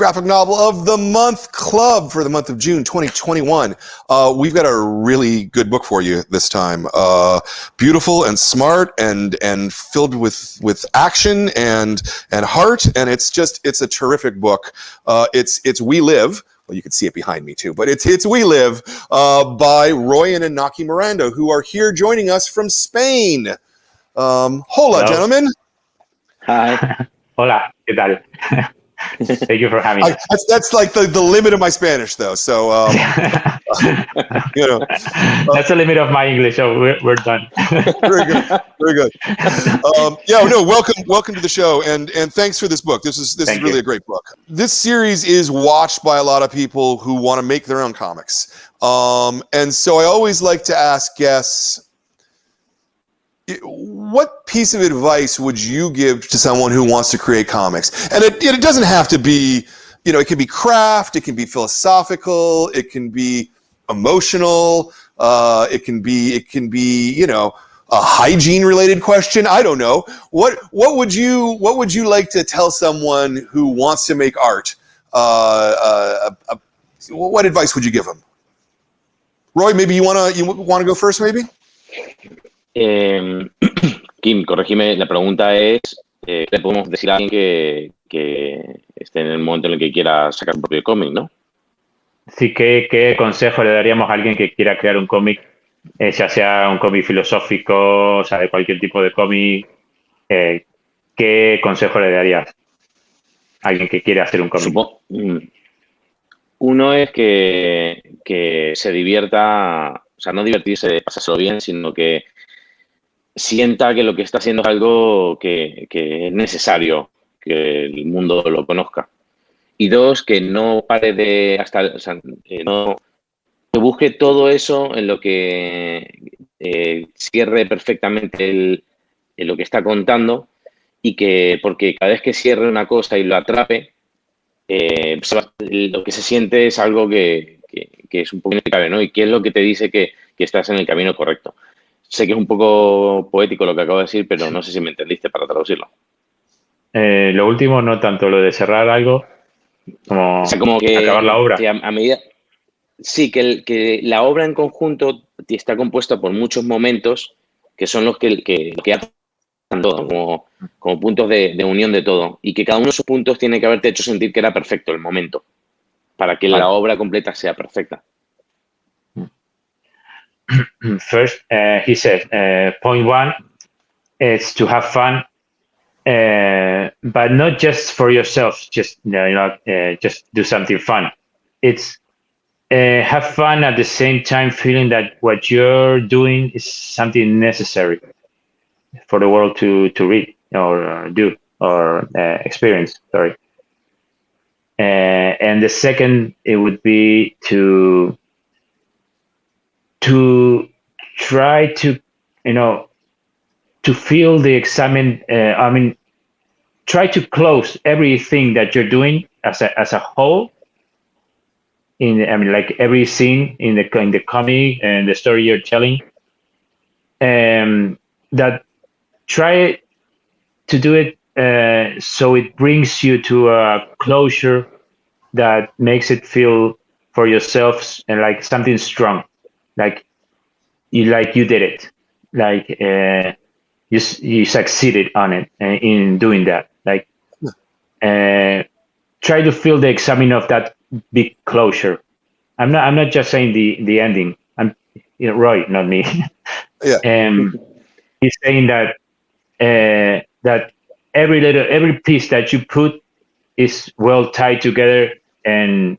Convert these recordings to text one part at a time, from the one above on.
Graphic Novel of the Month Club for the month of June 2021. We've got a really good book for you this time. Beautiful and smart and filled with action and heart, and it's a terrific book. It's We Live. Well, you can see it behind me too, but it's We Live by Roy and Inaki Miranda, who are here joining us from Spain. Hola, Hello. gentlemen. Hi. Hola, ¿qué tal? Thank you for having us. That's like the limit of my Spanish, though. So, you know, that's the limit of my English. So we're done. Very good, very good. Welcome to the show, and thanks for this book. This is really a great book. This series is watched by a lot of people who want to make their own comics, and so I always like to ask guests, what piece of advice would you give to someone who wants to create comics? And it doesn't have to be, it can be craft, it can be philosophical, it can be emotional, it can be, a hygiene related question. I don't know. What would you like to tell someone who wants to make art? What advice would you give them? Roy, maybe you want to go first, maybe? Kim, corregime, la pregunta es, ¿qué le podemos decir a alguien que esté en el momento en el que quiera sacar su propio cómic, no? Sí, ¿qué consejo le daríamos a alguien que quiera crear un cómic, ya sea un cómic filosófico, o sea, de cualquier tipo de cómic? ¿Qué consejo le darías a alguien que quiere hacer un cómic? Uno es que se divierta, o sea, no divertirse de pasárselo bien, sino que sienta que lo que está haciendo es algo que es necesario que el mundo lo conozca. Y dos, que no pare de que busque todo eso en lo que cierre perfectamente lo que está contando, y porque cada vez que cierre una cosa y lo atrape, lo que se siente es algo que es un poco inexplicable, ¿no? Y qué es lo que te dice que estás en el camino correcto. Sé que es un poco poético lo que acabo de decir, pero no sé si me entendiste para traducirlo. Lo último, no tanto lo de cerrar algo, como que acabar la obra. Que a medida, sí, que la obra en conjunto está compuesta por muchos momentos que son los que atan todo, como puntos de unión de todo. Y que cada uno de esos puntos tiene que haberte hecho sentir que era perfecto el momento, para que la obra completa sea perfecta. First, he said, point one is to have fun, but not just for yourself. Just just do something fun. It's have fun at the same time, feeling that what you're doing is something necessary for the world to read or do or experience. Sorry. And the second, it would be to try to feel the examine. Try to close everything that you're doing as a whole. Like every scene in the comic and the story you're telling. That try to do it so it brings you to a closure that makes it feel for yourselves and like something strong. Like you did it, like you succeeded on it in doing that. Like try to feel the examine of that big closure. I'm not just saying the ending. I'm Roy, not me. Yeah. He's saying that that every piece that you put is well tied together and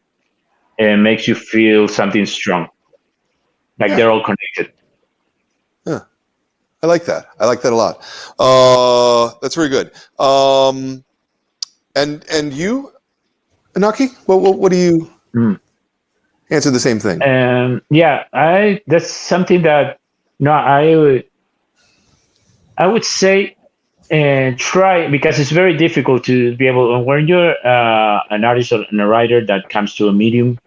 makes you feel something strong. Like they're all connected. Yeah, I like that. I like that a lot. That's very good. And you, Inaki, what do you answer the same thing? That's something that I would say try, because it's very difficult to be able, when you're an artist or a writer that comes to a medium,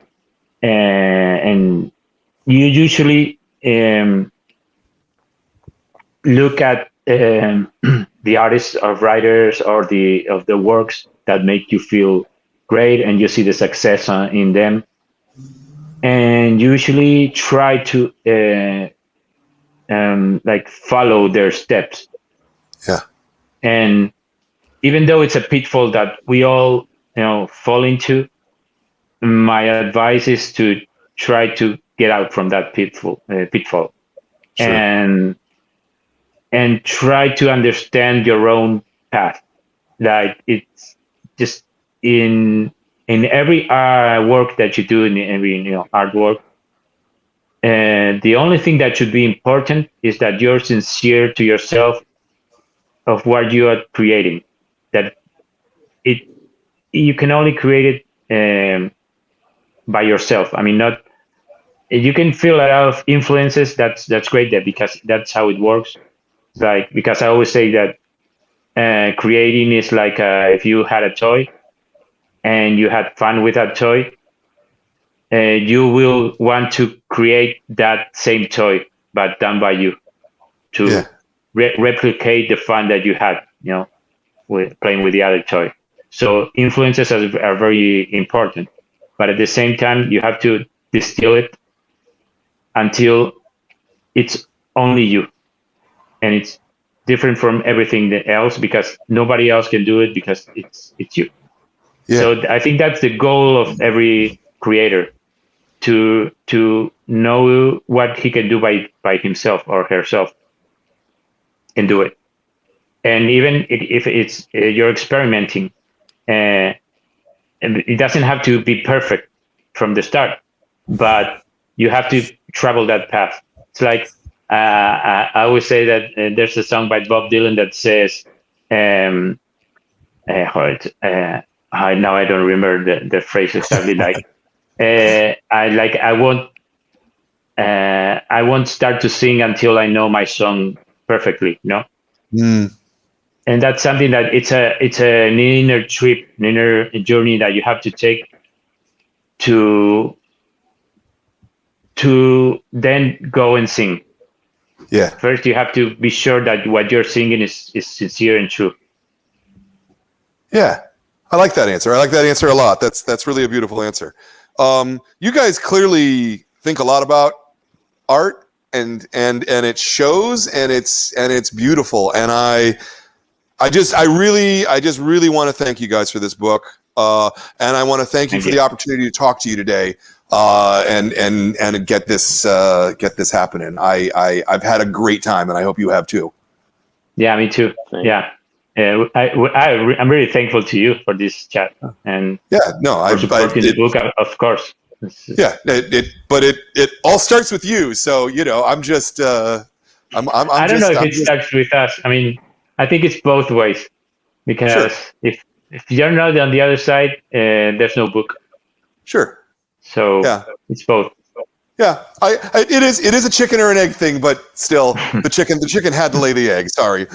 and you usually look at the artists or writers or the works that make you feel great and you see the success in them, and usually try to like follow their steps. Yeah. And even though it's a pitfall that we all fall into, my advice is to try to get out from that pitfall, Sure. and try to understand your own path. Like it's just in every work that you do, in every artwork, and the only thing that should be important is that you're sincere to yourself of what you are creating. That it you can only create it by yourself. I mean, not you can feel a lot of influences. That's great. Because that's how it works. Like, because I always say that creating is like if you had a toy and you had fun with that toy, you will want to create that same toy, but done by you, to replicate the fun that you had, with playing with the other toy. So influences are very important, but at the same time, you have to distill it until it's only you, and it's different from everything else, because nobody else can do it, because it's you. Yeah. So I think that's the goal of every creator, to know what he can do by himself or herself, and do it. And even if it's you're experimenting, and it doesn't have to be perfect from the start, but you have to travel that path. It's like I always say that there's a song by Bob Dylan that says, now I don't remember the phrase exactly. Like, I won't start to sing until I know my song perfectly. And that's something that it's an inner trip, an inner journey that you have to take to then go and sing. Yeah. First, you have to be sure that what you're singing is sincere and true. Yeah. I like that answer. I like that answer a lot. That's really a beautiful answer. You guys clearly think a lot about art, and it shows, and it's beautiful. And I just really want to thank you guys for this book. And I want to thank you for the opportunity to talk to you today. And get this happening. I've had a great time, and I hope you have too. Yeah, me too. Yeah. I'm really thankful to you for this chat, and for supporting the book, of course. Yeah, but it all starts with you. So I'm just I don't know if it starts with us. I mean, I think it's both ways, because if you're not on the other side, there's no book. Sure. So it's both. Yeah, it is a chicken or an egg thing, but still, the chicken had to lay the egg. Sorry.